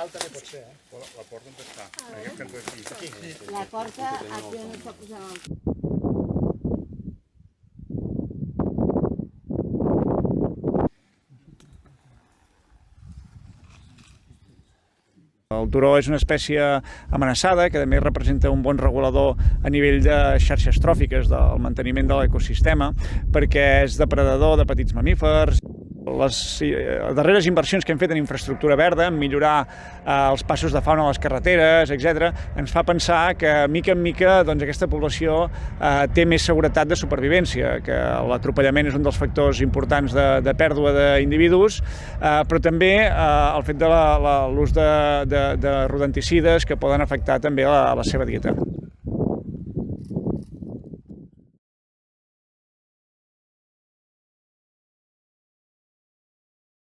dalt també pot ser, eh? La porta on està? Aquest cantó és aquí. La porta aquí on està posant el... El turó és una espècie amenaçada que també representa un bon regulador a nivell de xarxes tròfiques del manteniment de l'ecosistema perquè és depredador de petits mamífers. Les darreres inversions que hem fet en infraestructura verda, en millorar els passos de fauna a les carreteres, etc., ens fa pensar que, mica en mica, aquesta població té més seguretat de supervivència, que l'atropellament és un dels factors importants de pèrdua d'individus, però també el fet de l'ús de rodenticides que poden afectar també la seva dieta.